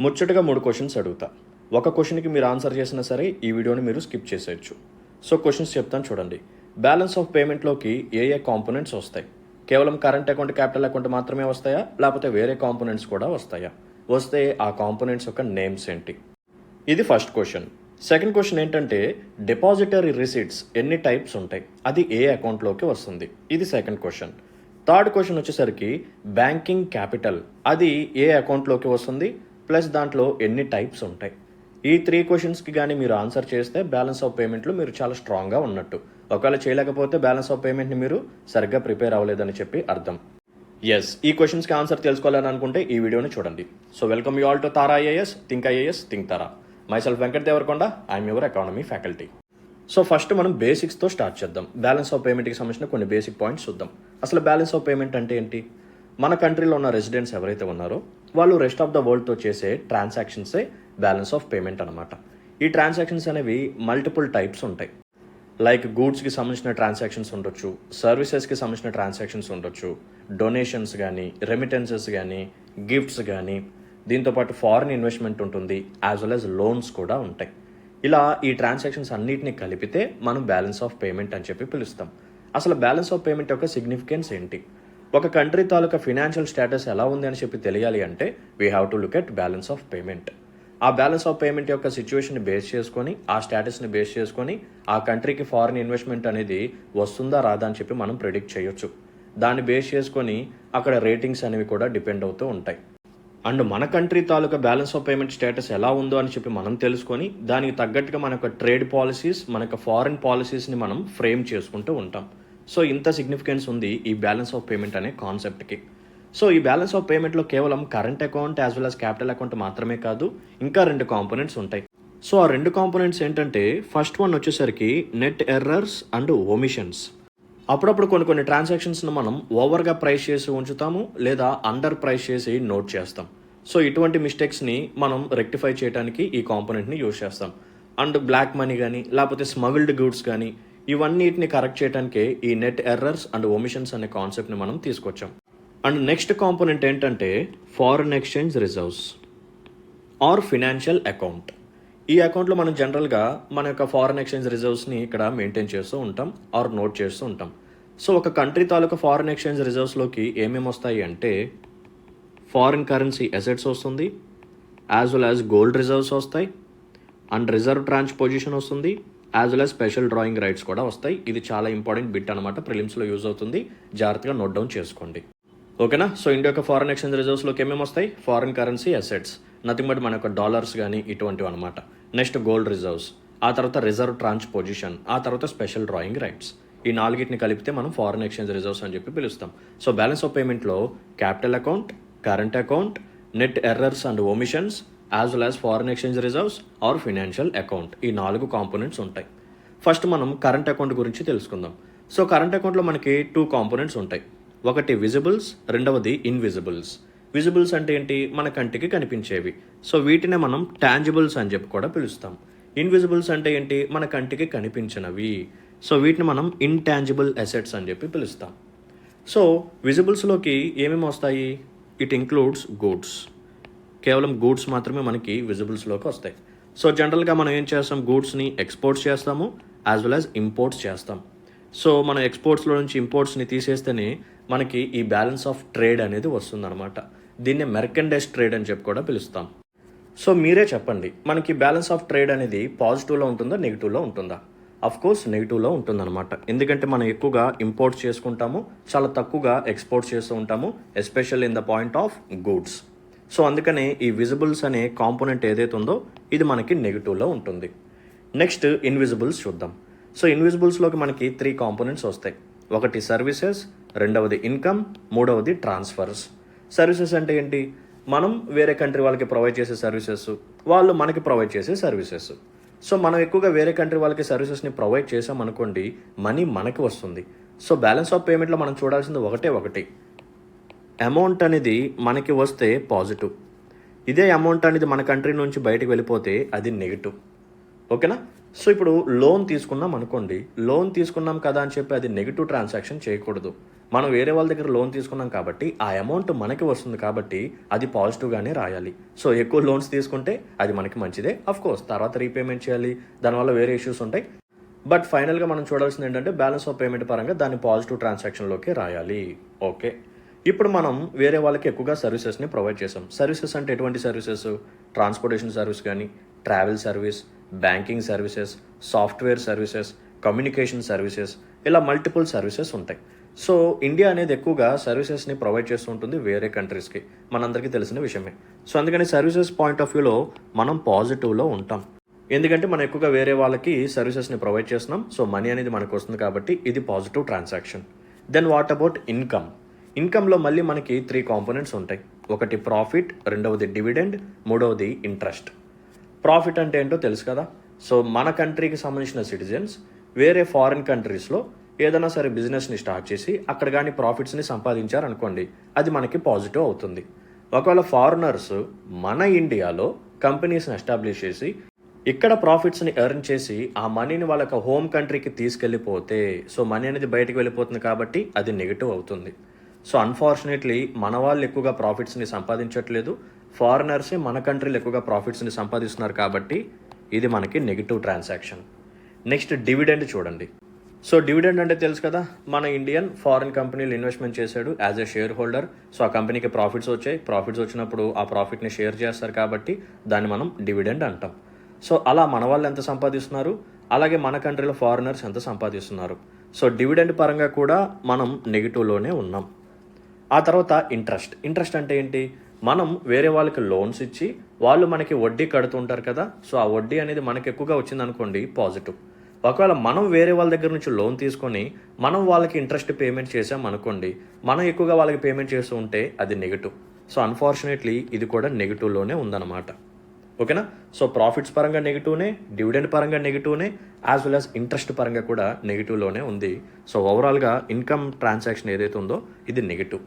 ముచ్చటగా 3 క్వశ్చన్స్ అడుగుతా. ఒక క్వశ్చన్‌కి మీరు ఆన్సర్ చేసినా సరే ఈ వీడియోని మీరు స్కిప్ చేసేయొచ్చు. సో క్వశ్చన్స్ చెప్తాను చూడండి. బ్యాలెన్స్ ఆఫ్ పేమెంట్‌లోకి ఏ కాంపోనెంట్స్ వస్తాయి? కేవలం కరెంట్ అకౌంట్, క్యాపిటల్ అకౌంట్ మాత్రమే వస్తాయా? లేకపోతే వేరే కాంపోనెంట్స్ కూడా వస్తాయా? వస్తే ఆ కాంపోనెంట్స్ యొక్క నేమ్స్ ఏంటి? ఇది ఫస్ట్ క్వశ్చన్. సెకండ్ క్వశ్చన్ ఏంటంటే డిపాజిటరీ రిసీట్స్ ఎన్ని టైప్స్ ఉంటాయి? అది ఏ అకౌంట్లోకి వస్తుంది? ఇది సెకండ్ క్వశ్చన్. థర్డ్ క్వశ్చన్ వచ్చేసరికి బ్యాంకింగ్ క్యాపిటల్ అది ఏ అకౌంట్లోకి వస్తుంది? ప్లస్ దాంట్లో ఎన్ని టైప్స్ ఉంటాయి? ఈ 3 క్వశ్చన్స్కి కానీ మీరు ఆన్సర్ చేస్తే బ్యాలెన్స్ ఆఫ్ పేమెంట్లో మీరు చాలా స్ట్రాంగ్గా ఉన్నట్టు. ఒకవేళ చేయలేకపోతే బ్యాలెన్స్ ఆఫ్ పేమెంట్ని మీరు సరిగ్గా ప్రిపేర్ అవ్వలేదని చెప్పి అర్థం. ఎస్, ఈ క్వశ్చన్స్కి ఆన్సర్ తెలుసుకోవాలని అనుకుంటే ఈ వీడియోని చూడండి. So welcome you all to Tara IAS, think IAS, think Tara. Myself Venkat Devarakonda, I'm your economy faculty. So first మనం బేసిక్స్తో స్టార్ట్ చేద్దాం. బ్యాలెన్స్ ఆఫ్ పేమెంట్కి సంబంధించిన కొన్ని బేసిక్ పాయింట్స్ చూద్దాం. అసలు బ్యాలెన్స్ ఆఫ్ పేమెంట్ అంటే ఏంటి? మన కంట్రీలో ఉన్న రెసిడెంట్స్ ఎవరైతే ఉన్నారో వాళ్ళు రెస్ట్ ఆఫ్ ద వరల్డ్తో చేసే ట్రాన్సాక్షన్సే బ్యాలెన్స్ ఆఫ్ పేమెంట్ అనమాట. ఈ ట్రాన్సాక్షన్స్ అనేవి మల్టిపుల్ టైప్స్ ఉంటాయి. లైక్ గూడ్స్కి సంబంధించిన ట్రాన్సాక్షన్స్ ఉండొచ్చు, సర్వీసెస్కి సంబంధించిన ట్రాన్సాక్షన్స్ ఉండొచ్చు, డొనేషన్స్ కానీ, రెమిటెన్సెస్ కానీ, గిఫ్ట్స్ కానీ, దీంతోపాటు ఫారిన్ ఇన్వెస్ట్మెంట్ ఉంటుంది, యాజ్ వెల్ యాజ్ లోన్స్ కూడా ఉంటాయి. ఇలా ఈ ట్రాన్సాక్షన్స్ అన్నిటిని కలిపితే మనం బ్యాలెన్స్ ఆఫ్ పేమెంట్ అని చెప్పి పిలుస్తాం. అసలు బ్యాలెన్స్ ఆఫ్ పేమెంట్ యొక్క సిగ్నిఫికెన్స్ ఏంటి? ఒక కంట్రీ తాలూకా ఫినాన్షియల్ స్టేటస్ ఎలా ఉంది అని చెప్పి తెలియాలి అంటే we have to look at balance of payment. ఆ బ్యాలెన్స్ ఆఫ్ పేమెంట్ యొక్క సిచ్యువేషన్ని బేస్ చేసుకొని, ఆ స్టేటస్ని బేస్ చేసుకొని ఆ కంట్రీకి ఫారిన్ ఇన్వెస్ట్మెంట్ అనేది వస్తుందా రాదా అని చెప్పి మనం ప్రెడిక్ట్ చేయొచ్చు. దాన్ని బేస్ చేసుకొని అక్కడ రేటింగ్స్ అనేవి కూడా డిపెండ్ అవుతూ ఉంటాయి. అండ్ మన country taluka balance of payment status ఎలా ఉందో అని చెప్పి మనం తెలుసుకొని దానికి తగ్గట్టుగా మన యొక్క ట్రేడ్ పాలసీస్, మన యొక్క ఫారిన్ పాలసీస్ని మనం ఫ్రేమ్ చేసుకుంటూ ఉంటాం. సో ఇంత సిగ్నిఫికెన్స్ ఉంది ఈ బ్యాలెన్స్ ఆఫ్ పేమెంట్ అనే కాన్సెప్ట్కి. సో ఈ బ్యాలెన్స్ ఆఫ్ పేమెంట్లో కేవలం current account as well as capital account మాత్రమే కాదు, ఇంకా 2 కాంపోనెంట్స్ ఉంటాయి. సో ఆ 2 కాంపోనెంట్స్ ఏంటంటే ఫస్ట్ వన్ వచ్చేసరికి నెట్ ఎర్రర్స్ అండ్ ఒమిషన్స్. అప్పుడప్పుడు కొన్ని ట్రాన్సాక్షన్స్ను మనం ఓవర్గా ప్రైస్ చేసి ఉంచుతాము, లేదా అండర్ ప్రైస్ చేసి నోట్ చేస్తాం. సో ఇటువంటి మిస్టేక్స్ని మనం రెక్టిఫై చేయడానికి ఈ కాంపోనెంట్ని యూజ్ చేస్తాం. అండ్ బ్లాక్ మనీ కానీ, లేకపోతే స్మగుల్డ్ గూడ్స్ కానీ, ఇవన్నిటిని కరెక్ట్ చేయడానికే ఈ నెట్ ఎర్రర్స్ అండ్ ఒమిషన్స్ అనే కాన్సెప్ట్ని మనం తీసుకొచ్చాం. అండ్ నెక్స్ట్ కాంపోనెంట్ ఏంటంటే foreign exchange reserves or financial account. ఈ అకౌంట్లో మనం జనరల్గా మన యొక్క ఫారిన్ ఎక్స్చేంజ్ రిజర్వ్స్ని ఇక్కడ మెయింటైన్ చేస్తూ ఉంటాం ఆర్ నోట్ చేస్తూ ఉంటాం. సో ఒక కంట్రీ తాలూకా ఫారిన్ ఎక్స్చేంజ్ రిజర్వ్స్లోకి ఏమేమి వస్తాయి అంటే ఫారిన్ కరెన్సీ అసెట్స్ వస్తుంది, as well as gold reserves వస్తాయి, అండ్ రిజర్వ్ ట్రాన్స్ పొజిషన్ వస్తుంది, as well as special drawing rights కూడా వస్తాయి. ఇది చాలా ఇంపార్టెంట్ బిట్ అనమాట, ప్రిలిమ్స్లో యూజ్ అవుతుంది, జాగ్రత్తగా నోట్ డౌన్ చేసుకోండి. ఓకేనా? సో ఇండియా యొక్క ఫారిన్ ఎక్స్చేంజ్ రిజర్వ్స్లోకి ఏమేమి వస్తాయి? Foreign currency assets, nothing but మన యొక్క డాలర్స్ కానీ ఇటువంటివి అనమాట. నెక్స్ట్ గోల్డ్ రిజర్వ్స్, ఆ తర్వాత రిజర్వ్ ట్రాన్స్ పొజిషన్, ఆ తర్వాత స్పెషల్ డ్రాయింగ్ రైట్స్. ఈ 4టిని కలిపితే మనం ఫారిన్ ఎక్స్చేంజ్ రిజర్వ్స్ అని చెప్పి పిలుస్తాం. సో బ్యాలెన్స్ ఆఫ్ పేమెంట్లో capital account, current account, net errors and omissions, as well as foreign exchange reserves or financial account, ఈ 4 కాంపోనెంట్స్ ఉంటాయి. ఫస్ట్ మనం కరెంట్ అకౌంట్ గురించి తెలుసుకుందాం. సో కరెంట్ అకౌంట్లో మనకి 2 కాంపోనెంట్స్ ఉంటాయి. ఒకటి విజిబుల్స్, రెండవది ఇన్విజిబుల్స్. విజిబుల్స్ అంటే ఏంటి? మన కంటికి కనిపించేవి. సో వీటినే మనం టాంజిబుల్స్ అని చెప్పి కూడా పిలుస్తాం. ఇన్విజిబుల్స్ అంటే ఏంటి? మన కంటికి కనిపించినవి. సో వీటిని మనం ఇంటాంజిబుల్ అసెట్స్ అని చెప్పి పిలుస్తాం. సో విజిబుల్స్లోకి ఏమేమి వస్తాయి? It includes goods. కేవలం గూడ్స్ మాత్రమే మనకి విజిబుల్స్లోకి వస్తాయి. సో జనరల్గా మనం ఏం చేస్తాం? గూడ్స్ని ఎక్స్పోర్ట్స్ చేస్తాము, యాజ్ వెల్ యాజ్ ఇంపోర్ట్స్ చేస్తాం. సో మనం ఎక్స్పోర్ట్స్లో నుంచి ఇంపోర్ట్స్ని తీసేస్తేనే మనకి ఈ బ్యాలెన్స్ ఆఫ్ ట్రేడ్ అనేది వస్తుందన్నమాట. దీన్నే మెర్కండైజ్ ట్రేడ్ అని చెప్పి కూడా పిలుస్తాం. సో మీరే చెప్పండి, మనకి బ్యాలెన్స్ ఆఫ్ ట్రేడ్ అనేది పాజిటివ్లో ఉంటుందా, నెగిటివ్లో ఉంటుందా? అఫ్ కోర్స్ నెగిటివ్లో ఉంటుందన్నమాట. ఎందుకంటే మనం ఎక్కువగా ఇంపోర్ట్స్ చేసుకుంటాము, చాలా తక్కువగా ఎక్స్పోర్ట్స్ చేస్తూ ఉంటాము, especial in the point of goods. So అందుకనే ఈ విజిబుల్స్ అనే కాంపోనెంట్ ఏదైతే ఉందో ఇది మనకి నెగిటివ్లో ఉంటుంది. నెక్స్ట్ ఇన్విజిబుల్స్ చూద్దాం. సో ఇన్విజిబుల్స్లోకి మనకి 3 కాంపోనెంట్స్ వస్తాయి. ఒకటి సర్వీసెస్, రెండవది ఇన్కమ్, మూడవది ట్రాన్స్ఫర్స్. సర్వీసెస్ అంటే ఏంటి? మనం వేరే కంట్రీ వాళ్ళకి ప్రొవైడ్ చేసే సర్వీసెస్, వాళ్ళు మనకి ప్రొవైడ్ చేసే సర్వీసెస్. సో మనం ఎక్కువగా వేరే కంట్రీ వాళ్ళకి సర్వీసెస్ని ప్రొవైడ్ చేసామనుకోండి, మనీ మనకి వస్తుంది. సో బ్యాలెన్స్ ఆఫ్ పేమెంట్లో మనం చూడాల్సింది ఒకటి అమౌంట్ అనేది మనకి వస్తే పాజిటివ్, ఇదే అమౌంట్ అనేది మన కంట్రీ నుంచి బయటకు వెళ్ళిపోతే అది నెగిటివ్. ఓకేనా? సో ఇప్పుడు లోన్ తీసుకున్నాం అనుకోండి, లోన్ తీసుకున్నాం కదా అని చెప్పి అది నెగిటివ్ ట్రాన్సాక్షన్ చేయకూడదు. మనం వేరే వాళ్ళ దగ్గర లోన్ తీసుకున్నాం కాబట్టి ఆ అమౌంట్ మనకి వస్తుంది కాబట్టి అది పాజిటివ్గానే రాయాలి. సో ఎక్కువ లోన్స్ తీసుకుంటే అది మనకి మంచిదే. కోర్స్ తర్వాత రీపేమెంట్ చేయాలి, దానివల్ల వేరే ఇష్యూస్ ఉంటాయి. బట్ ఫైనల్గా మనం చూడాల్సింది ఏంటంటే బ్యాలెన్స్ ఆఫ్ పేమెంట్ పరంగా దాన్ని పాజిటివ్ ట్రాన్సాక్షన్లోకి రాయాలి. ఓకే, ఇప్పుడు మనం వేరే వాళ్ళకి ఎక్కువగా సర్వీసెస్ని ప్రొవైడ్ చేసాం. సర్వీసెస్ అంటే ఎటువంటి సర్వీసెస్? ట్రాన్స్పోర్టేషన్ సర్వీస్ కానీ, travel service, banking services, software services, communication services, ఇలా మల్టిపుల్ సర్వీసెస్ ఉంటాయి. సో ఇండియా అనేది ఎక్కువగా సర్వీసెస్ని ప్రొవైడ్ చేస్తూ ఉంటుంది వేరే కంట్రీస్కి, మనందరికీ తెలిసిన విషయమే. సో అందుకని సర్వీసెస్ పాయింట్ ఆఫ్ వ్యూలో మనం పాజిటివ్లో ఉంటాం. ఎందుకంటే మనం ఎక్కువగా వేరే వాళ్ళకి సర్వీసెస్ని ప్రొవైడ్ చేస్తున్నాం. సో మనీ అనేది మనకు వస్తుంది కాబట్టి ఇది positive transaction. Then what about income? ఇన్కంలో మళ్ళీ మనకి 3 కాంపోనెంట్స్ ఉంటాయి. ఒకటి ప్రాఫిట్, రెండవది డివిడెండ్, మూడవది ఇంట్రెస్ట్. ప్రాఫిట్ అంటే ఏంటో తెలుసు కదా. సో మన కంట్రీకి సంబంధించిన సిటిజన్స్ వేరే ఫారిన్ కంట్రీస్లో ఏదైనా సరే బిజినెస్ని స్టార్ట్ చేసి అక్కడ కానీ ప్రాఫిట్స్ని సంపాదించారనుకోండి, అది మనకి పాజిటివ్ అవుతుంది. ఒకవేళ ఫారినర్స్ మన ఇండియాలో కంపెనీస్ని ఎస్టాబ్లిష్ చేసి ఇక్కడ ప్రాఫిట్స్ని ఎర్న్ చేసి ఆ మనీని వాళ్ళకి హోమ్ కంట్రీకి తీసుకెళ్ళిపోతే, సో మనీ అనేది బయటకు వెళ్ళిపోతుంది కాబట్టి అది నెగిటివ్ అవుతుంది. సో అన్ఫార్చునేట్లీ మన వాళ్ళు ఎక్కువగా ప్రాఫిట్స్ని సంపాదించట్లేదు, ఫారినర్సే మన కంట్రీలో ఎక్కువగా ప్రాఫిట్స్ని సంపాదిస్తున్నారు కాబట్టి ఇది మనకి నెగిటివ్ ట్రాన్సాక్షన్. నెక్స్ట్ డివిడెండ్ చూడండి. సో డివిడెండ్ అంటే తెలుసు కదా, మన ఇండియన్ ఫారిన్ కంపెనీలు ఇన్వెస్ట్మెంట్ చేశాడు as a share holder. So ఆ కంపెనీకి ప్రాఫిట్స్ వచ్చాయి, ప్రాఫిట్స్ వచ్చినప్పుడు ఆ ప్రాఫిట్ని షేర్ చేస్తారు కాబట్టి దాన్ని మనం డివిడెండ్ అంటాం. సో అలా మన వాళ్ళు ఎంత సంపాదిస్తున్నారు, అలాగే మన కంట్రీలో ఫారినర్స్ ఎంత సంపాదిస్తున్నారు. సో డివిడెండ్ పరంగా కూడా మనం నెగిటివ్లోనే ఉన్నాం. ఆ తర్వాత ఇంట్రెస్ట్ అంటే ఏంటి? మనం వేరే వాళ్ళకి లోన్స్ ఇచ్చి వాళ్ళు మనకి వడ్డీ కడుతుంటారు కదా. సో ఆ వడ్డీ అనేది మనకి ఎక్కువగా వచ్చిందనుకోండి, పాజిటివ్. ఒకవేళ మనం వేరే వాళ్ళ దగ్గర నుంచి లోన్ తీసుకొని మనం వాళ్ళకి ఇంట్రెస్ట్ పేమెంట్ చేసాం అనుకోండి, మనం ఎక్కువగా వాళ్ళకి పేమెంట్ చేస్తూ ఉంటే అది నెగిటివ్. సో అన్ఫార్చునేట్లీ ఇది కూడా నెగిటివ్లోనే ఉందన్నమాట. ఓకేనా. సో ప్రాఫిట్స్ పరంగా నెగిటివ్నే, డివిడెండ్ పరంగా నెగిటివ్నే, యాజ్ వెల్ యాజ్ ఇంట్రెస్ట్ పరంగా కూడా నెగిటివ్లోనే ఉంది. సో ఓవరాల్గా ఇన్కమ్ ట్రాన్సాక్షన్ ఏదైతే ఉందో ఇది నెగిటివ్.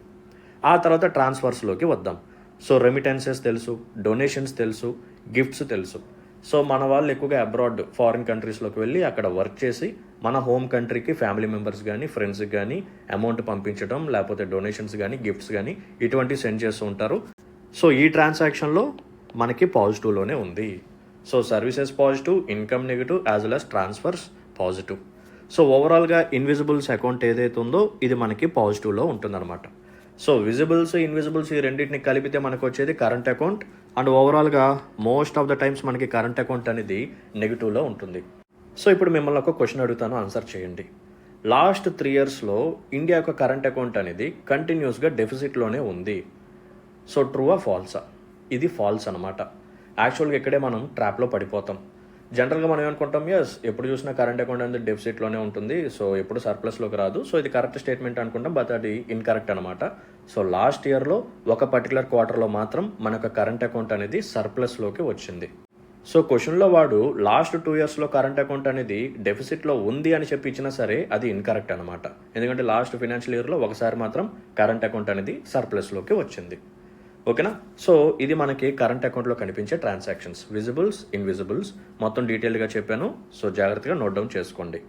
ఆ తర్వాత ట్రాన్స్ఫర్స్లోకి వద్దాం. సో రెమిటెన్సెస్ తెలుసు, డొనేషన్స్ తెలుసు, గిఫ్ట్స్ తెలుసు. సో మన వాళ్ళు ఎక్కువగా అబ్రాడ్ ఫారిన్ కంట్రీస్లోకి వెళ్ళి అక్కడ వర్క్ చేసి మన హోమ్ కంట్రీకి ఫ్యామిలీ మెంబర్స్ కానీ ఫ్రెండ్స్కి కానీ అమౌంట్ పంపించడం, లేకపోతే డొనేషన్స్ కానీ గిఫ్ట్స్ కానీ ఇటువంటివి సెండ్ చేస్తూ ఉంటారు. సో ఈ ట్రాన్సాక్షన్లో మనకి పాజిటివ్లోనే ఉంది. So services positive, income negative, as well as transfers positive. So ఓవరాల్గా ఇన్విజిబుల్స్ అకౌంట్ ఏదైతే ఉందో ఇది మనకి పాజిటివ్లో ఉంటుందన్నమాట. సో విజిబుల్స్, ఇన్విజిబుల్స్ ఈ రెండింటిని కలిపితే మనకు వచ్చేది కరెంట్ అకౌంట్. అండ్ ఓవరాల్గా మోస్ట్ ఆఫ్ ద టైమ్స్ మనకి కరెంట్ అకౌంట్ అనేది నెగిటివ్లో ఉంటుంది. సో ఇప్పుడు మిమ్మల్ని ఒక క్వశ్చన్ అడుగుతాను, ఆన్సర్ చేయండి. లాస్ట్ 3 yearsలో ఇండియా యొక్క కరెంట్ అకౌంట్ అనేది కంటిన్యూస్గా డెఫిసిట్లోనే ఉంది. సో ట్రూవా ఫాల్సా? ఇది ఫాల్స్ అనమాట. యాక్చువల్గా ఇక్కడే మనం ట్రాప్లో పడిపోతాం. జనరల్గా మనం ఏమనుకుంటాం, ఎస్ ఎప్పుడు చూసినా కరెంట్ అకౌంట్ అనేది డెఫిసిట్లోనే ఉంటుంది, సో ఎప్పుడు సర్ప్లస్లోకి రాదు, సో ఇది కరెక్ట్ స్టేట్మెంట్ అనుకుంటాం. బట్ అది ఇన్కరెక్ట్ అనమాట. సో లాస్ట్ ఇయర్లో ఒక పర్టికులర్ క్వార్టర్లో మాత్రం మనకు కరెంట్ అకౌంట్ అనేది సర్ప్లస్లోకి వచ్చింది. సో క్వశ్చన్లో వాడు లాస్ట్ 2 yearsలో కరెంట్ అకౌంట్ అనేది డెఫిసిట్లో ఉంది అని చెప్పి ఇచ్చినా సరే అది ఇన్కరెక్ట్ అనమాట. ఎందుకంటే లాస్ట్ ఫైనాన్షియల్ ఇయర్లో ఒకసారి మాత్రం కరెంట్ అకౌంట్ అనేది సర్ప్లస్లోకి వచ్చింది. ఓకేనా. సో ఇది మనకి కరెంట్ అకౌంట్లో కనిపించే ట్రాన్సాక్షన్స్, విజిబుల్స్, ఇన్విజిబుల్స్ మొత్తం డీటెయిల్గా చెప్పాను. సో జాగ్రత్తగా నోట్ డౌన్ చేసుకోండి.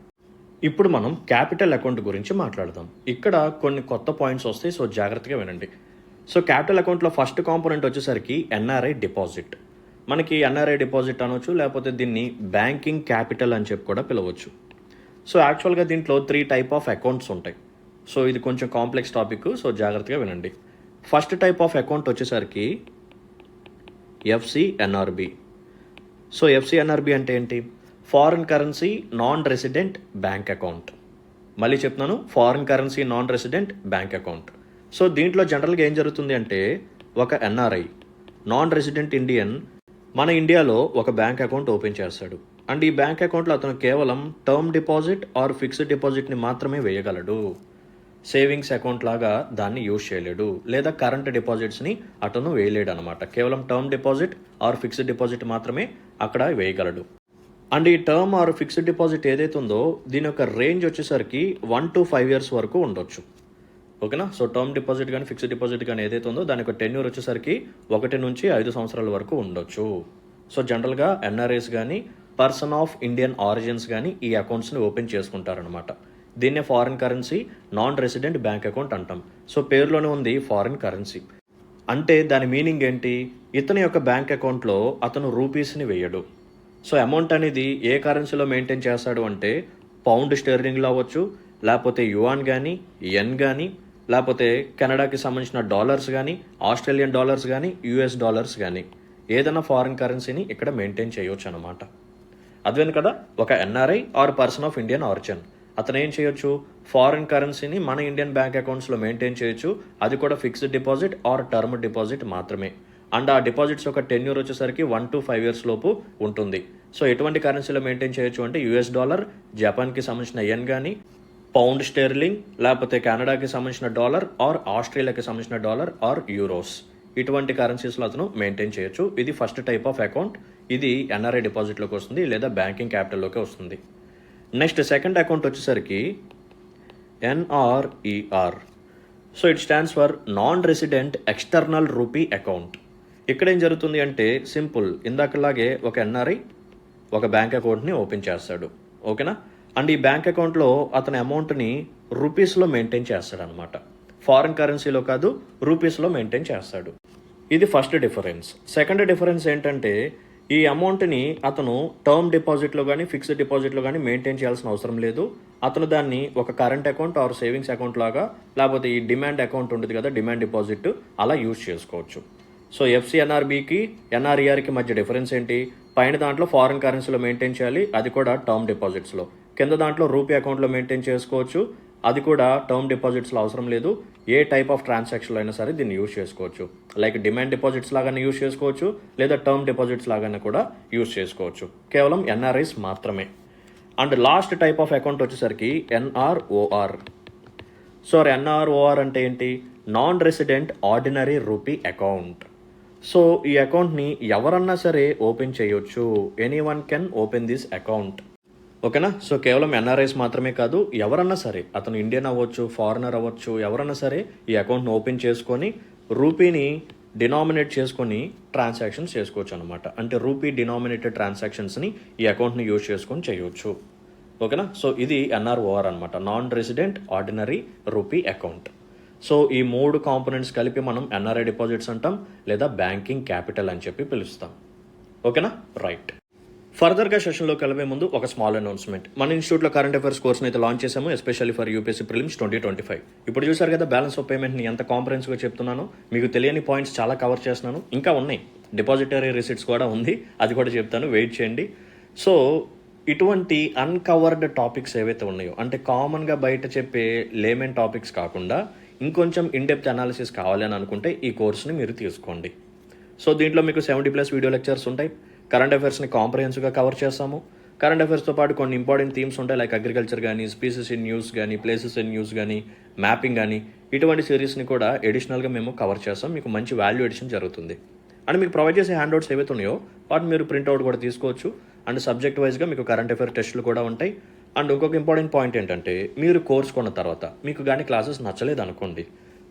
ఇప్పుడు మనం క్యాపిటల్ అకౌంట్ గురించి మాట్లాడదాం. ఇక్కడ కొన్ని కొత్త పాయింట్స్ వస్తాయి, సో జాగ్రత్తగా వినండి. సో క్యాపిటల్ అకౌంట్లో ఫస్ట్ కాంపోనెంట్ వచ్చేసరికి ఎన్ఆర్ఐ డిపాజిట్. మనకి ఎన్ఆర్ఐ డిపాజిట్ అనొచ్చు, లేకపోతే దీన్ని బ్యాంకింగ్ క్యాపిటల్ అని చెప్పి కూడా పిలవచ్చు. సో యాక్చువల్గా దీంట్లో 3 type ఆఫ్ అకౌంట్స్ ఉంటాయి. సో ఇది కొంచెం కాంప్లెక్స్ టాపిక్, సో జాగ్రత్తగా వినండి. ఫస్ట్ టైప్ ఆఫ్ అకౌంట్ వచ్చేసరికి ఎఫ్సిఎన్ఆర్బి. సో ఎఫ్సిఎన్ఆర్బి అంటే ఏంటి? Foreign currency non resident bank account. మళ్ళీ చెప్తున్నాను, foreign currency non resident bank account. So దీంట్లో జనరల్గా ఏం జరుగుతుంది అంటే, ఒక ఎన్ఆర్ఐ నాన్ రెసిడెంట్ ఇండియన్ మన ఇండియాలో ఒక బ్యాంక్ అకౌంట్ ఓపెన్ చేస్తాడు. అండ్ ఈ బ్యాంక్ అకౌంట్లో అతను కేవలం టర్మ్ డిపాజిట్ ఆర్ ఫిక్స్డ్ డిపాజిట్ని మాత్రమే వేయగలడు. సేవింగ్స్ అకౌంట్ లాగా దాన్ని యూజ్ చేయలేడు, లేదా కరెంట్ డిపాజిట్స్ని అతను వేయలేడు అనమాట. కేవలం term deposit are fixed deposit మాత్రమే అక్కడ వేయగలడు. అండ్ ఈ టర్మ్ ఆర్ ఫిక్స్డ్ డిపాజిట్ ఏదైతే ఉందో దీని యొక్క రేంజ్ వచ్చేసరికి 1 to 5 years వరకు ఉండొచ్చు. ఓకేనా. సో టర్మ్ డిపాజిట్ కానీ ఫిక్స్డ్ డిపాజిట్ కానీ ఏదైతే ఉందో దాని యొక్క టెన్యూర్ వచ్చేసరికి 1 నుంచి 5 సంవత్సరాల వరకు ఉండొచ్చు. సో జనరల్గా ఎన్ఆర్ఐస్ కానీ పర్సన్ ఆఫ్ ఇండియన్ ఆరిజిన్స్ కానీ ఈ అకౌంట్స్ని ఓపెన్ చేసుకుంటారనమాట. దీన్నే foreign currency non resident bank account అంటాం. సో పేరులోనే ఉంది ఫారిన్ కరెన్సీ. అంటే దాని మీనింగ్ ఏంటి? ఇతని యొక్క బ్యాంక్ అకౌంట్లో అతను రూపీస్ని వేయడు. సో అమౌంట్ అనేది ఏ కరెన్సీలో మెయింటైన్ చేస్తాడు అంటే పౌండ్ స్టెర్లింగ్లో అవ్వచ్చు, లేకపోతే యువాన్ కానీ, ఎన్ కానీ, లేకపోతే కెనడాకి సంబంధించిన డాలర్స్ కానీ, ఆస్ట్రేలియన్ డాలర్స్ కానీ, యుఎస్ డాలర్స్ కానీ ఏదైనా ఫారిన్ కరెన్సీని ఇక్కడ మెయింటైన్ చేయొచ్చు అనమాట. అదేను కదా, ఒక NRI or person of Indian origin అతను ఏం చేయొచ్చు, ఫారిన్ కరెన్సీని మన ఇండియన్ బ్యాంక్ అకౌంట్స్లో మెయింటైన్ చేయొచ్చు. అది కూడా fixed deposit are term deposit మాత్రమే. అండ్ ఆ డిపాజిట్స్ యొక్క టెన్యూర్ వచ్చేసరికి 1 to 5 years లోపు ఉంటుంది. సో ఎటువంటి కరెన్సీలో మెయింటైన్ చేయొచ్చు అంటే యుఎస్ డాలర్, జపాన్కి సంబంధించిన ఎన్ కానీ, పౌండ్ స్టెర్లింగ్, లేకపోతే కెనడాకి సంబంధించిన డాలర్ ఆర్ ఆస్ట్రేలియాకి సంబంధించిన డాలర్ ఆర్ యూరోస్, ఇటువంటి కరెన్సీస్లో అతను మెయింటైన్ చేయొచ్చు. ఇది ఫస్ట్ టైప్ ఆఫ్ అకౌంట్. ఇది ఎన్ఆర్ఐ డిపాజిట్లోకి వస్తుంది లేదా బ్యాంకింగ్ క్యాపిటల్లోకి వస్తుంది. నెక్స్ట్ సెకండ్ అకౌంట్ వచ్చేసరికి NRER. So it stands for non resident external rupee account. ఇక్కడ ఏం జరుగుతుంది అంటే సింపుల్, ఇందాకలాగే ఒక ఎన్ఆర్ఐ ఒక బ్యాంక్ అకౌంట్ని ఓపెన్ చేస్తాడు, ఓకేనా. అండ్ ఈ బ్యాంక్ అకౌంట్లో అతని అమౌంట్ని రూపీస్లో మెయింటైన్ చేస్తాడు అనమాట. ఫారిన్ కరెన్సీలో కాదు, రూపీస్లో మెయింటైన్ చేస్తాడు. ఇది ఫస్ట్ డిఫరెన్స్. సెకండ్ డిఫరెన్స్ ఏంటంటే ఈ అమౌంట్ని అతను టర్మ్ డిపాజిట్లో కానీ ఫిక్స్డ్ డిపాజిట్లో కానీ మెయింటైన్ చేయాల్సిన అవసరం లేదు. అతను దాన్ని ఒక current account or savings account లాగా, లేకపోతే ఈ డిమాండ్ అకౌంట్ ఉంటుంది కదా, డిమాండ్ డిపాజిట్, అలా యూజ్ చేసుకోవచ్చు. సో ఎఫ్సిఎన్ఆర్బికి ఎన్ఆర్ఈఆర్కి మధ్య డిఫరెన్స్ ఏంటి? పైన దాంట్లో ఫారిన్ కరెన్సీలో మెయింటైన్ చేయాలి, అది కూడా టర్మ్ డిపాజిట్స్లో. కింద దాంట్లో రూపీ అకౌంట్లో మెయింటైన్ చేసుకోవచ్చు, అది కూడా టర్మ్ డిపాజిట్స్లో అవసరం లేదు. ఏ టైప్ ఆఫ్ ట్రాన్సాక్షన్లో అయినా సరే దీన్ని యూజ్ చేసుకోవచ్చు. లైక్ డిమాండ్ డిపాజిట్స్ లాగానే యూజ్ చేసుకోవచ్చు, లేదా టర్మ్ డిపాజిట్స్ లాగానే కూడా యూజ్ చేసుకోవచ్చు. కేవలం ఎన్ఆర్ఐస్ మాత్రమే. And last type of account వచ్చేసరికి ఎన్ఆర్ఓఆర్. సో ఎన్ఆర్ఓఆర్ అంటే ఏంటి? Non resident ordinary rupee account. So ఈ అకౌంట్ని ఎవరన్నా సరే ఓపెన్ చేయొచ్చు. Anyone can open this account, ఓకేనా. సో కేవలం ఎన్ఆర్ఐస్ మాత్రమే కాదు, ఎవరన్నా సరే, అతను ఇండియన్ అవ్వచ్చు, ఫారినర్ అవ్వచ్చు, ఎవరన్నా సరే ఈ అకౌంట్ని ఓపెన్ చేసుకొని రూపీని డినామినేట్ చేసుకొని ట్రాన్సాక్షన్స్ చేసుకోవచ్చు అనమాట. అంటే రూపీ డినామినేటెడ్ ట్రాన్సాక్షన్స్ని ఈ అకౌంట్ని యూజ్ చేసుకొని చేయవచ్చు, ఓకేనా. సో ఇది ఎన్ఆర్ఓఆర్ అనమాట, non resident ordinary rupee account. So ఈ 3 కాంపోనెంట్స్ కలిపి మనం ఎన్ఆర్ఐ డిపాజిట్స్ అంటాం, లేదా బ్యాంకింగ్ క్యాపిటల్ అని చెప్పి పిలుస్తాం, ఓకేనా. రైట్. ఫర్దర్గా సెషన్లో కలిపే ముందు ఒక స్మాల్ అనౌన్స్మెంట్. మన ఇన్స్టిట్యూట్లో కరెంట్ అఫైర్స్ కోర్స్ని అయితే లాంచ్ చేసాము, ఎస్పెషల్లీ ఫర్ యూపీఎస్సీ ప్రిలిమ్స్ 2025. ఇప్పుడు చూసారు కదా బ్యాలెన్స్ ఆఫ్ పేమెంట్ని ఎంత కాంప్రహెన్సివ్గా చెప్తున్నాను. మీకు తెలియని పాయింట్స్ చాలా కవర్ చేస్తున్నాను, ఇంకా ఉన్నాయి. డిపాజిటరీ రిసిట్స్ కూడా ఉంది, అది కూడా చెప్తాను, వెయిట్ చేయండి. సో ఇటువంటి అన్కవర్డ్ టాపిక్స్ ఏవైతే ఉన్నాయో, అంటే కామన్గా బయట చెప్పే లేమెన్ టాపిక్స్ కాకుండా ఇంకొంచెం ఇన్డెప్త్ అనాలిసిస్ కావాలి అని అనుకుంటే ఈ కోర్స్ని మీరు తీసుకోండి. సో దీంట్లో మీకు 70+ వీడియో లెక్చర్స్ ఉంటాయి. కరెంట్ అఫైర్స్ని కాంప్రహెన్సివ్గా కవర్ చేస్తాము. కరెంట్ అఫైర్స్తో పాటు కొన్ని ఇంపార్టెంట్ థీమ్స్ ఉంటాయి, లైక్ అగ్రికల్చర్ కానీ, స్పీసెస్ ఇన్ న్యూస్ కానీ, ప్లేసెస్ ఇన్ న్యూస్ కానీ, మ్యాపింగ్ కానీ, ఇటువంటి సిరీస్ని కూడా ఎడిషనల్గా మేము కవర్ చేస్తాం. మీకు మంచి వాల్యూ ఎడిషన్ జరుగుతుంది. అండ్ మీకు ప్రొవైడ్ చేసే హ్యాండ్అవుట్స్ ఏవైతే ఉన్నాయో వాటిని మీరు ప్రింట్అవుట్ కూడా తీసుకోవచ్చు. అండ్ సబ్జెక్ట్ వైజ్గా మీకు కరెంట్ అఫైర్ టెస్టులు కూడా ఉంటాయి. అండ్ ఇంకొక ఇంపార్టెంట్ పాయింట్ ఏంటంటే, మీరు కోర్స్ కొన్న తర్వాత మీకు కానీ క్లాసెస్ నచ్చలేదు అనుకోండి,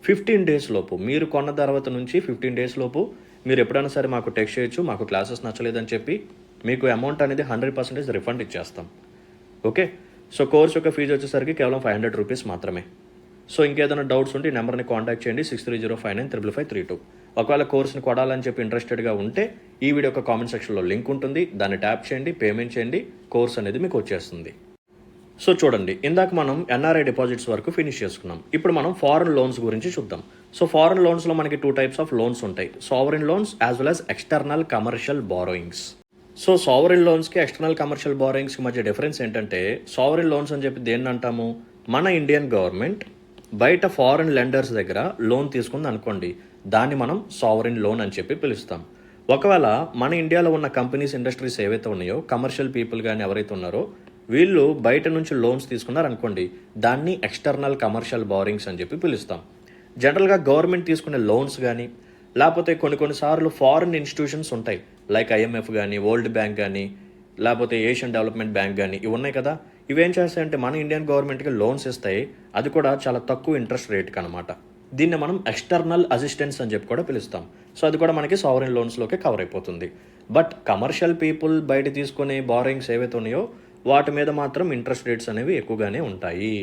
15 days లోపు, మీరు కొన్న తర్వాత నుంచి 15 days లోపు మీరు ఎప్పుడైనా సరే మాకు టెక్స్ట్ చేయొచ్చు, మాకు క్లాసెస్ నచ్చలేదని చెప్పి మీకు అమౌంట్ అనేది 100% రిఫండ్ ఇచ్చేస్తాం, ఓకే. సో కోర్స్ యొక్క ఫీజు వచ్చేసరికి కేవలం 500 రూపీస్ మాత్రమే. సో ఇంకేదైనా డౌట్స్ ఉంటే ఈ నెంబర్ని కాంటాక్ట్ చేయండి, 6305955532. ఒకవేళ కోర్స్ని కొడాలని చెప్పి ఇంట్రెస్టెడ్గా ఉంటే ఈ వీడియో యొక్క కామెంట్ సెక్షన్లో లింక్ ఉంటుంది, దాన్ని ట్యాప్ చేయండి, పేమెంట్ చేయండి, కోర్స్ అనేది మీకు వచ్చేస్తుంది. సో చూడండి, ఇందాక మనం ఎన్ఆర్ఐ డిపాజిట్స్ వరకు ఫినిష్ చేసుకున్నాం. ఇప్పుడు మనం ఫారెన్ లోన్స్ గురించి చూద్దాం. సో ఫారెన్ లోన్స్లో మనకి 2 types ఆఫ్ లోన్స్ ఉంటాయి, sovereign loans as well as external commercial borrowings. So sovereign లోన్స్కి ఎక్స్టర్నల్ కమర్షియల్ బారోయింగ్స్కి మధ్య డిఫరెన్స్ ఏంటంటే, సావరిన్ లోన్స్ అని చెప్పి దేన్ని అంటాము, మన ఇండియన్ గవర్నమెంట్ బయట ఫారెన్ లెండర్స్ దగ్గర లోన్ తీసుకుంది అనుకోండి, దాన్ని మనం సావరిన్ లోన్ అని చెప్పి పిలుస్తాం. ఒకవేళ మన ఇండియాలో ఉన్న కంపెనీస్, ఇండస్ట్రీస్ ఏవైతే ఉన్నాయో, కమర్షియల్ పీపుల్ కానీ ఎవరైతే ఉన్నారో వీళ్ళు బయట నుంచి లోన్స్ తీసుకున్నారనుకోండి, దాన్ని ఎక్స్టర్నల్ కమర్షియల్ బారోయింగ్స్ అని చెప్పి పిలుస్తాం. జనరల్గా గవర్నమెంట్ తీసుకునే లోన్స్ కానీ, లేకపోతే కొన్నిసార్లు ఫారిన్ ఇన్స్టిట్యూషన్స్ ఉంటాయి, లైక్ ఐఎంఎఫ్ కానీ, వరల్డ్ బ్యాంక్ కానీ, లేకపోతే ఏషియన్ డెవలప్మెంట్ బ్యాంక్ కానీ, ఇవి ఉన్నాయి కదా. ఇవేం చేస్తాయంటే మన ఇండియన్ గవర్నమెంట్కి లోన్స్ ఇస్తాయి, అది కూడా చాలా తక్కువ ఇంట్రెస్ట్ రేట్కి అనమాట. దీన్ని మనం ఎక్స్టర్నల్ అసిస్టెన్స్ అని చెప్పి కూడా పిలుస్తాం. సో అది కూడా మనకి సావరిన్ లోన్స్లోకి కవర్ అయిపోతుంది. బట్ కమర్షియల్ పీపుల్ బయట తీసుకునే బారోయింగ్స్ ఏవైతే ఉన్నాయో వాటి మీద మాత్రం ఇంట్రెస్ట్ రేట్స్ అనేవి ఎక్కువగానే ఉంటాయి.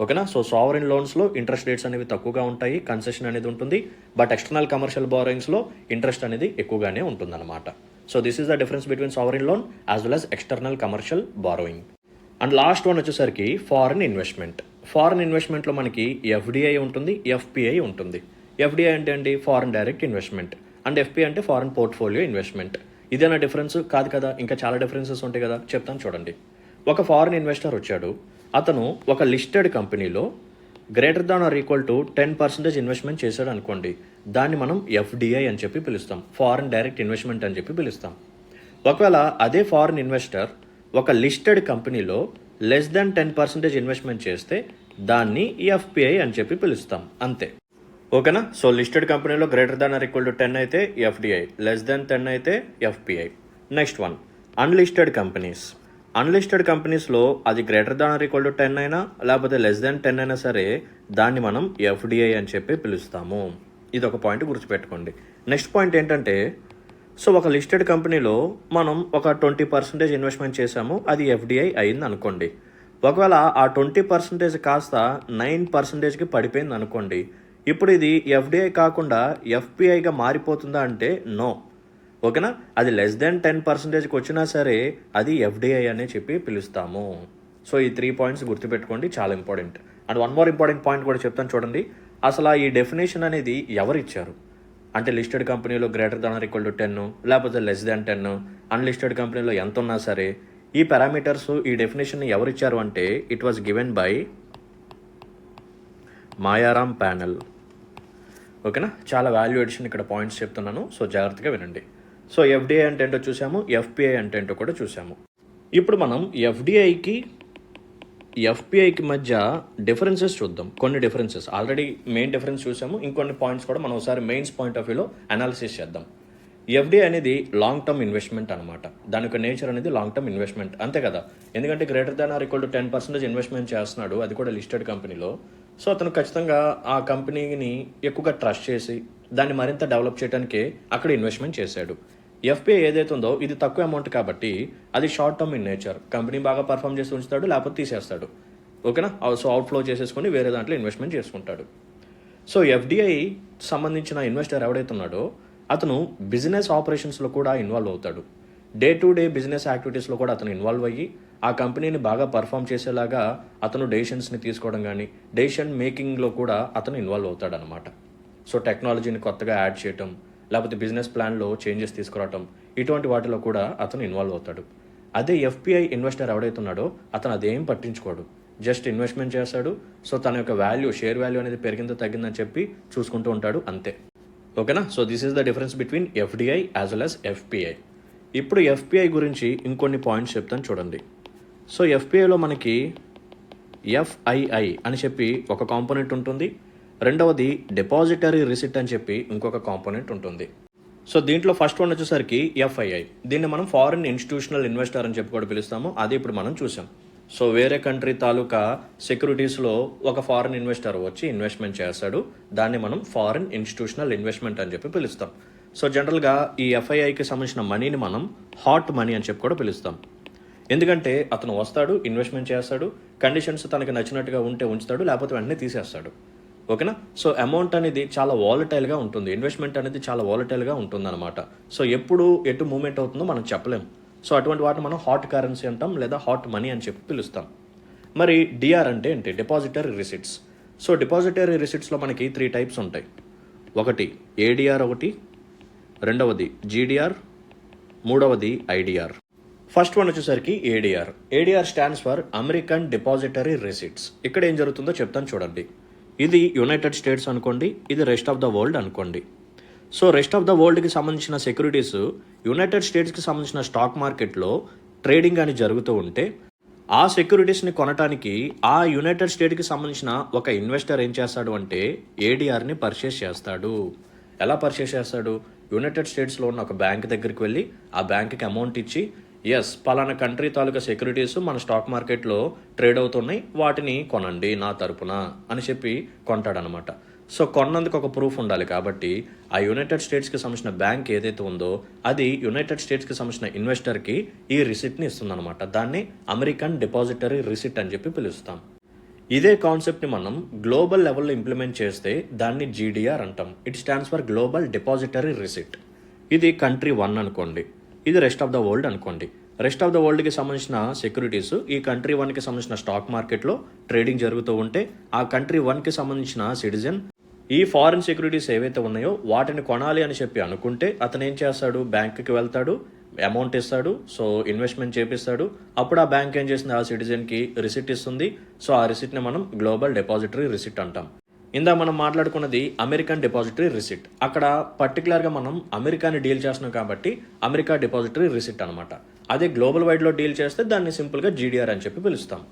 ఓకేనా. సో సావరిన్ లోన్స్లో ఇంట్రెస్ట్ రేట్స్ అనేవి తక్కువగా ఉంటాయి, కన్సెషన్ అనేది ఉంటుంది. బట్ ఎక్స్టర్నల్ కమర్షియల్ బారోయింగ్స్లో ఇంట్రెస్ట్ అనేది ఎక్కువగానే ఉంటుందన్నమాట. So this is the difference between sovereign loan as well as external commercial borrowing. And last one వచ్చేసరికి ఫారిన్ ఇన్వెస్ట్మెంట్. ఫారిన్ ఇన్వెస్ట్మెంట్లో మనకి ఎఫ్డిఐ ఉంటుంది, ఎఫ్పిఐ ఉంటుంది. ఎఫ్డిఐ అంటే అండి foreign direct investment, and FPI అంటే ఫారిన్ పోర్ట్ఫోలియో ఇన్వెస్ట్మెంట్. ఇదేనా difference? కాదు కదా, ఇంకా చాలా డిఫరెన్సెస్ ఉంటాయి కదా, చెప్తాను చూడండి. ఒక ఫారిన్ ఇన్వెస్టర్ వచ్చాడు, అతను ఒక లిస్టెడ్ కంపెనీలో greater than or equal to 10% investment చేశాడు అనుకోండి, దాన్ని మనం ఎఫ్డిఐ అని చెప్పి పిలుస్తాం, ఫారిన్ డైరెక్ట్ ఇన్వెస్ట్మెంట్ అని చెప్పి పిలుస్తాం. ఒకవేళ అదే ఫారిన్ ఇన్వెస్టర్ ఒక లిస్టెడ్ కంపెనీలో లెస్ దాన్ 10% ఇన్వెస్ట్మెంట్ చేస్తే దాన్ని ఎఫ్పిఐ అని చెప్పి పిలుస్తాం, అంతే. ఓకేనా. సో లిస్టెడ్ కంపెనీలో greater than or equal to 10 అయితే ఎఫ్డిఐ, లెస్ దాన్ 10 అయితే FPI. Next one unlisted companies. Unlisted కంపెనీస్లో అది greater than or equal to 10 అయినా లేకపోతే లెస్ దాన్ 10 అయినా సరే దాన్ని మనం ఎఫ్డిఐ అని చెప్పి పిలుస్తాము. ఇది ఒక పాయింట్ గుర్తుపెట్టుకోండి. నెక్స్ట్ పాయింట్ ఏంటంటే, సో ఒక లిస్టెడ్ కంపెనీలో మనం ఒక 20% ఇన్వెస్ట్మెంట్ చేసాము, అది ఎఫ్డిఐ అయింది అనుకోండి. ఒకవేళ ఆ 20% కాస్త 9%కి పడిపోయింది అనుకోండి, ఇప్పుడు ఇది ఎఫ్డిఐ కాకుండా ఎఫ్పిఐగా మారిపోతుందా అంటే నో. ఓకేనా. అది లెస్ దెన్ 10%కి వచ్చినా సరే అది ఎఫ్డిఐ అనే చెప్పి పిలుస్తాము. సో ఈ 3 పాయింట్స్ గుర్తుపెట్టుకోండి, చాలా important. And one more important point కూడా చెప్తాను చూడండి. అసలు ఈ డెఫినేషన్ అనేది ఎవరు ఇచ్చారు అంటే, లిస్టెడ్ కంపెనీలో greater than or equal to 10 లేకపోతే లెస్ దాన్ 10, అన్లిస్టెడ్ కంపెనీలో ఎంత ఉన్నా సరే ఈ పారామీటర్స్, ఈ డెఫినేషన్ ఎవరు ఇచ్చారు అంటే it was given by Mayaram panel. ఓకేనా. చాలా వాల్యూ ఎడిషన్ ఇక్కడ పాయింట్స్ చెప్తున్నాను, సో జాగ్రత్తగా వినండి. సో ఎఫ్డిఐ అంటే ఏంటో చూసాము, ఎఫ్పిఐ అంటే ఏంటో కూడా చూసాము. ఇప్పుడు మనం ఎఫ్డిఐకి ఎఫ్పిఐకి మధ్య డిఫరెన్సెస్ చూద్దాం. కొన్ని డిఫరెన్సెస్ ఆల్రెడీ మెయిన్ డిఫరెన్స్ చూసాము, ఇంకొన్ని పాయింట్స్ కూడా మనం ఒకసారి మెయిన్స్ పాయింట్ ఆఫ్ వ్యూలో అనాలిసిస్ చేద్దాం. ఎఫ్డిఐ అనేది లాంగ్ టర్మ్ ఇన్వెస్ట్మెంట్ అనమాట. దాని యొక్క నేచర్ అనేది లాంగ్ టర్మ్ ఇన్వెస్ట్మెంట్, అంతే కదా. ఎందుకంటే greater than or equal to 10% investment చేస్తున్నాడు, అది కూడా లిస్టెడ్ కంపెనీలో. సో అతను ఖచ్చితంగా ఆ కంపెనీని ఎక్కువగా ట్రస్ట్ చేసి దాన్ని మరింత డెవలప్ చేయడానికే అక్కడ ఇన్వెస్ట్మెంట్ చేశాడు. ఎఫ్పిఐ ఏదైతే ఉందో ఇది తక్కువ అమౌంట్ కాబట్టి అది short term in nature. Company బాగా పర్ఫామ్ చేసి ఉంచుతాడు, లేకపోతే తీసేస్తాడు. ఓకేనా. సో అవుట్ఫ్లో చేసేసుకొని వేరే దాంట్లో ఇన్వెస్ట్మెంట్ చేసుకుంటాడు. సో ఎఫ్డిఐ సంబంధించిన ఇన్వెస్టర్ ఎవడైతే ఉన్నాడో అతను బిజినెస్ ఆపరేషన్స్లో కూడా ఇన్వాల్వ్ అవుతాడు. డే టు డే బిజినెస్ యాక్టివిటీస్లో కూడా అతను ఇన్వాల్వ్ అయ్యి ఆ కంపెనీని బాగా పర్ఫామ్ చేసేలాగా అతను డెసిషన్స్ని తీసుకోవడం కానీ డెసిషన్ మేకింగ్లో కూడా అతను ఇన్వాల్వ్ అవుతాడు అనమాట. సో టెక్నాలజీని కొత్తగా యాడ్ చేయటం, లేకపోతే బిజినెస్ ప్లాన్లో చేంజెస్ తీసుకురావటం, ఇటువంటి వాటిలో కూడా అతను ఇన్వాల్వ్ అవుతాడు. అదే ఎఫ్పిఐ ఇన్వెస్టర్ ఎవడైతే ఉన్నాడో అతను అదేం పట్టించుకోడు, జస్ట్ ఇన్వెస్ట్మెంట్ చేస్తాడు. సో తన యొక్క వాల్యూ, షేర్ వాల్యూ అనేది పెరిగిందో తగ్గిందని చెప్పి చూసుకుంటూ ఉంటాడు, అంతే. ఓకేనా. So this is the difference between FDI as well as FPI. ఇప్పుడు ఎఫ్పిఐ గురించి ఇంకొన్ని పాయింట్స్ చెప్తాను చూడండి. సో ఎఫ్పిఐలో మనకి ఎఫ్ఐఐ అని చెప్పి ఒక కాంపోనెంట్ ఉంటుంది, రెండవది డిపాజిటరీ రిసిట్ అని చెప్పి ఇంకొక కాంపోనెంట్ ఉంటుంది. సో దీంట్లో ఫస్ట్ వన్ వచ్చేసరికి ఎఫ్ఐఐ. దీన్ని మనం ఫారిన్ ఇన్స్టిట్యూషనల్ ఇన్వెస్టర్ అని చెప్పి కూడా పిలుస్తాము, అది ఇప్పుడు మనం చూసాం. సో వేరే కంట్రీ తాలూకా సెక్యూరిటీస్లో ఒక ఫారిన్ ఇన్వెస్టర్ వచ్చి ఇన్వెస్ట్మెంట్ చేస్తాడు, దాన్ని మనం ఫారిన్ ఇన్స్టిట్యూషనల్ ఇన్వెస్ట్మెంట్ అని చెప్పి పిలుస్తాం. సో జనరల్గా ఈ ఎఫ్ఐఐకి సంబంధించిన మనీని మనం హాట్ మనీ అని చెప్పి కూడా పిలుస్తాం. ఎందుకంటే అతను వస్తాడు, ఇన్వెస్ట్మెంట్ చేస్తాడు, కండిషన్స్ తనకి నచ్చినట్టుగా ఉంటే ఉంచుతాడు, లేకపోతే వెంటనే తీసేస్తాడు. ఓకేనా. సో అమౌంట్ అనేది చాలా వాలటైల్గా ఉంటుంది, ఇన్వెస్ట్మెంట్ అనేది చాలా వాలటైల్గా ఉంటుంది అనమాట. సో ఎప్పుడు ఎటు మూవ్మెంట్ అవుతుందో మనం చెప్పలేం. సో అటువంటి వాటిని మనం హాట్ కరెన్సీ అంటాం, లేదా హాట్ మనీ అని చెప్పి పిలుస్తాం. మరి డిఆర్ అంటే ఏంటి? Depository receipts. సో డిపాజిటరీ రిసిట్స్లో మనకి 3 టైప్స్ ఉంటాయి. ఒకటి ఏడిఆర్, ఒకటి రెండవది జీడిఆర్, మూడవది ఐడిఆర్. ఫస్ట్ వన్ వచ్చేసరికి ADR. ADR stands for American depository receipts. ఇక్కడ ఏం జరుగుతుందో చెప్తాను చూడండి. ఇది యునైటెడ్ స్టేట్స్ అనుకోండి, ఇది రెస్ట్ ఆఫ్ ద వరల్డ్ అనుకోండి. సో రెస్ట్ ఆఫ్ ద వరల్డ్కి సంబంధించిన సెక్యూరిటీస్ యునైటెడ్ స్టేట్స్కి సంబంధించిన స్టాక్ మార్కెట్లో ట్రేడింగ్ అని జరుగుతూ ఉంటే ఆ సెక్యూరిటీస్ని కొనడానికి ఆ యునైటెడ్ స్టేట్కి సంబంధించిన ఒక ఇన్వెస్టర్ ఏం చేస్తాడు అంటే ఏడిఆర్ని పర్చేస్ చేస్తాడు. ఎలా పర్చేస్ చేస్తాడు? యునైటెడ్ స్టేట్స్లో ఉన్న ఒక బ్యాంక్ దగ్గరికి వెళ్ళి ఆ బ్యాంక్కి అమౌంట్ ఇచ్చి, ఎస్ పలానా కంట్రీ తాలూకా సెక్యూరిటీస్ మన స్టాక్ మార్కెట్లో ట్రేడ్ అవుతున్నాయి, వాటిని కొనండి నా తరపున అని చెప్పి కొంటాడనమాట. సో కొన్నందుకు ఒక ప్రూఫ్ ఉండాలి కాబట్టి ఆ యునైటెడ్ స్టేట్స్కి సంబంధించిన బ్యాంక్ ఏదైతే ఉందో అది యునైటెడ్ స్టేట్స్కి సంబంధించిన ఇన్వెస్టర్కి ఈ రిసిప్ట్ని ఇస్తుందన్నమాట. దాన్ని అమెరికన్ డిపాజిటరీ రిసిప్ట్ అని చెప్పి పిలుస్తాం. ఇదే కాన్సెప్ట్ని మనం గ్లోబల్ లెవెల్లో ఇంప్లిమెంట్ చేస్తే దాన్ని జీడిఆర్ అంటాం. It stands for global depository receipt. ఇది కంట్రీ 1 అనుకోండి, ఇది రెస్ట్ ఆఫ్ ద వరల్డ్ అనుకోండి. రెస్ట్ ఆఫ్ ద వరల్డ్కి సంబంధించిన సెక్యూరిటీస్ ఈ కంట్రీ 1కి సంబంధించిన స్టాక్ మార్కెట్లో ట్రేడింగ్ జరుగుతూ ఉంటే ఆ కంట్రీ 1కి సంబంధించిన సిటిజన్ ఈ ఫారిన్ సెక్యూరిటీస్ ఏవైతే ఉన్నాయో వాటిని కొనాలి అని చెప్పి అనుకుంటే అతను ఏం చేస్తాడు, బ్యాంకుకి వెళ్తాడు, అమౌంట్ ఇస్తాడు, సో ఇన్వెస్ట్మెంట్ చేపిస్తాడు. అప్పుడు ఆ బ్యాంక్ ఏం చేస్తుంది, ఆ సిటిజన్కి రిసిప్ట్ ఇస్తుంది. సో ఆ రిసిప్ట్ని మనం గ్లోబల్ డిపాజిటరీ రిసిప్ట్ అంటాం. ఇందా మనం మాట్లాడుకున్నది అమెరికన్ డిపాజిటరీ రిసిప్ట్. అక్కడ పర్టికులర్గా మనం అమెరికాని డీల్ చేస్తున్నాం కాబట్టి అమెరికా డిపాజిటరీ రిసిప్ట్ అనమాట. అదే గ్లోబల్ వైడ్లో డీల్ చేస్తే దాన్ని సింపుల్గా జీడిఆర్ అని చెప్పి పిలుస్తాం.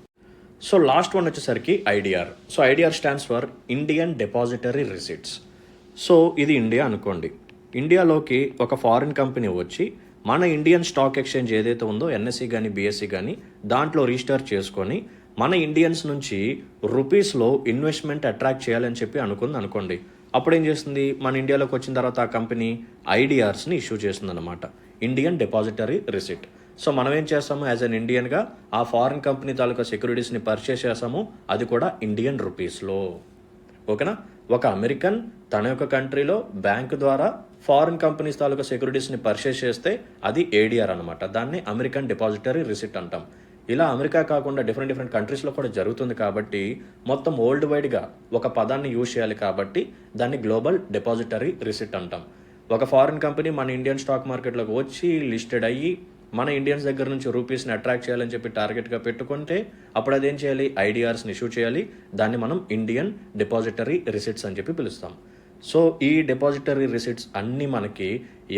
సో లాస్ట్ వన్ వచ్చేసరికి IDR. So IDR stands for Indian depository receipts. So ఇది ఇండియా అనుకోండి. ఇండియాలోకి ఒక ఫారిన్ కంపెనీ వచ్చి మన ఇండియన్ స్టాక్ ఎక్స్చేంజ్ ఏదైతే ఉందో ఎన్ఎస్సి కానీ బిఎస్సి కానీ దాంట్లో రిజిస్టర్ చేసుకొని మన ఇండియన్స్ నుంచి రూపీస్లో ఇన్వెస్ట్మెంట్ అట్రాక్ట్ చేయాలని చెప్పి అనుకోండి. అప్పుడు ఏం చేస్తుంది, మన ఇండియాలోకి వచ్చిన తర్వాత ఆ కంపెనీ ఐడిఆర్స్ని ఇష్యూ చేస్తుంది అనమాట, ఇండియన్ డిపాజిటరీ రిసిప్ట్. సో మనం ఏం చేస్తాము, యాజ్ అన్ ఇండియన్గా ఆ ఫారిన్ కంపెనీ తాలూకా సెక్యూరిటీస్ని పర్చేస్ చేస్తాము, అది కూడా ఇండియన్ రూపీస్లో. ఓకేనా. ఒక అమెరికన్ తన యొక్క కంట్రీలో బ్యాంక్ ద్వారా ఫారిన్ కంపెనీస్ తాలూకా సెక్యూరిటీస్ని పర్చేస్ చేస్తే అది ఏడిఆర్ అనమాట. దాన్ని అమెరికన్ డిపాజిటరీ రిసిప్ట్ అంటాం. ఇలా అమెరికా కాకుండా డిఫరెంట్ కంట్రీస్లో కూడా జరుగుతుంది కాబట్టి మొత్తం వరల్డ్ వైడ్గా ఒక పదాన్ని యూజ్ చేయాలి కాబట్టి దాన్ని గ్లోబల్ డిపాజిటరీ రిసిప్ట్ అంటాం. ఒక ఫారిన్ కంపెనీ మన ఇండియన్ స్టాక్ మార్కెట్లోకి వచ్చి లిస్టెడ్ అయ్యి మన ఇండియన్స్ దగ్గర నుంచి రూపీస్ని అట్రాక్ట్ చేయాలని చెప్పి టార్గెట్గా పెట్టుకుంటే అప్పుడు అదేం చేయాలి, ఐడిఆర్స్ని ఇష్యూ చేయాలి. దాన్ని మనం ఇండియన్ డిపాజిటరీ రిసిప్ట్స్ అని చెప్పి పిలుస్తాం. సో ఈ డిపాజిటరీ రిసిప్ట్స్ అన్నీ మనకి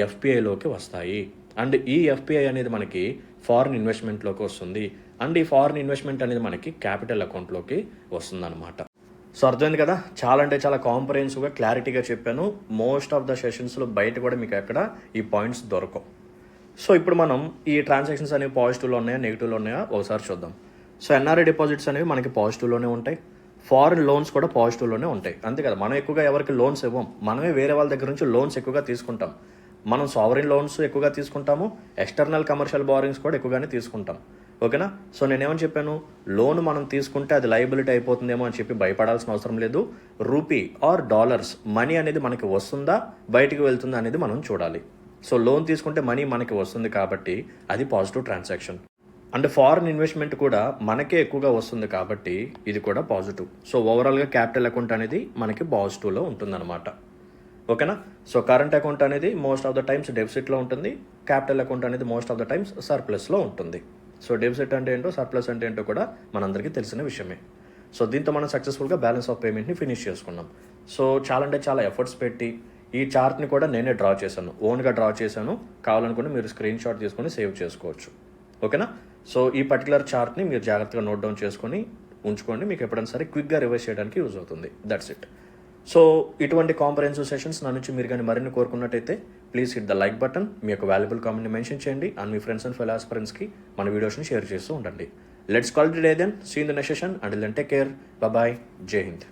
ఎఫ్పిఐలోకి వస్తాయి. అండ్ ఈ ఎఫ్పిఐ అనేది మనకి ఫారిన్ ఇన్వెస్ట్మెంట్లోకి వస్తుంది. అండ్ ఈ ఫారిన్ ఇన్వెస్ట్మెంట్ అనేది మనకి క్యాపిటల్ అకౌంట్లోకి వస్తుంది అనమాట. సో అర్థమైంది కదా, చాలా అంటే చాలా కాంప్రహెన్సివ్గా క్లారిటీగా చెప్పాను. మోస్ట్ ఆఫ్ ద సెషన్స్లో బయట కూడా మీకు ఎక్కడ ఈ పాయింట్స్ దొరకవు. సో ఇప్పుడు మనం ఈ ట్రాన్సాక్షన్స్ అనేవి పాజిటివ్లో ఉన్నాయా నెగిటివ్లో ఉన్నాయా ఒకసారి చూద్దాం. సో ఎన్ఆర్ఐ డిపాజిట్స్ అనేవి మనకి పాజిటివ్లోనే ఉంటాయి, ఫారిన్ లోన్స్ కూడా పాజిటివ్లోనే ఉంటాయి. అంతే కదా, మనం ఎక్కువగా ఎవరికి లోన్స్ ఇవ్వం, మనమే వేరే వాళ్ళ దగ్గర నుంచి లోన్స్ ఎక్కువగా తీసుకుంటాం. మనం సావరిన్ లోన్స్ ఎక్కువగా తీసుకుంటాము, ఎక్స్టర్నల్ కమర్షియల్ బారోయింగ్స్ కూడా ఎక్కువగానే తీసుకుంటాం. ఓకేనా. సో నేనేమని చెప్పాను, లోన్ మనం తీసుకుంటే అది లయబిలిటీ అయిపోతుందేమో అని చెప్పి భయపడాల్సిన అవసరం లేదు. రూపీ ఆర్ డాలర్స్ మనీ అనేది మనకి వస్తుందా బయటికి వెళ్తుందా అనేది మనం చూడాలి. సో లోన్ తీసుకుంటే మనీ మనకి వస్తుంది కాబట్టి అది positive transaction. And foreign investment కూడా మనకే ఎక్కువగా వస్తుంది కాబట్టి ఇది కూడా పాజిటివ్. సో ఓవరాల్గా క్యాపిటల్ అకౌంట్ అనేది మనకి పాజిటివ్లో ఉంటుందన్నమాట. ఓకేనా. సో కరెంట్ అకౌంట్ అనేది మోస్ట్ ఆఫ్ ద టైమ్స్ డెఫిసిట్లో ఉంటుంది, క్యాపిటల్ అకౌంట్ అనేది మోస్ట్ ఆఫ్ ద టైమ్స్ సర్ప్లస్లో ఉంటుంది. సో డెఫిసిట్ అంటే ఏంటో సర్ప్లస్ అంటే ఏంటో కూడా మనందరికీ తెలిసిన విషయమే. సో దీంతో మనం సక్సెస్ఫుల్గా బ్యాలెన్స్ ఆఫ్ పేమెంట్ని ఫినిష్ చేసుకున్నాం. సో చాలా అంటే చాలా ఎఫర్ట్స్ పెట్టి ఈ చార్ట్ని కూడా నేనే డ్రా చేశాను, ఓన్గా డ్రా చేశాను. కావాలనుకుంటే మీరు స్క్రీన్ షాట్ తీసుకొని సేవ్ చేసుకోవచ్చు. ఓకేనా. సో ఈ పర్టికులర్ చార్ట్ని మీరు జాగ్రత్తగా నోట్ డౌన్ చేసుకొని ఉంచుకోండి, మీకు ఎప్పుడైనా సరే క్విక్గా రివైజ్ చేయడానికి యూజ్ అవుతుంది. That's it. సో ఇటువంటి కాంప్రహెన్సివ్ సెషన్స్ నా నుంచి మీరు కానీ మరిన్ని కోరుకున్నట్టయితే please hit the like button, మీ యొక్క వాల్యుబుల్ కామెంట్ని మెన్షన్ చేయండి అండ్ మీ ఫ్రెండ్స్ అండ్ ఫెలో ఆస్పిరెంట్స్కి మన వీడియోస్ని షేర్ చేస్తూ ఉండండి. Let's call it day then, see in the next session. Until then take care, bye, Jai Hind.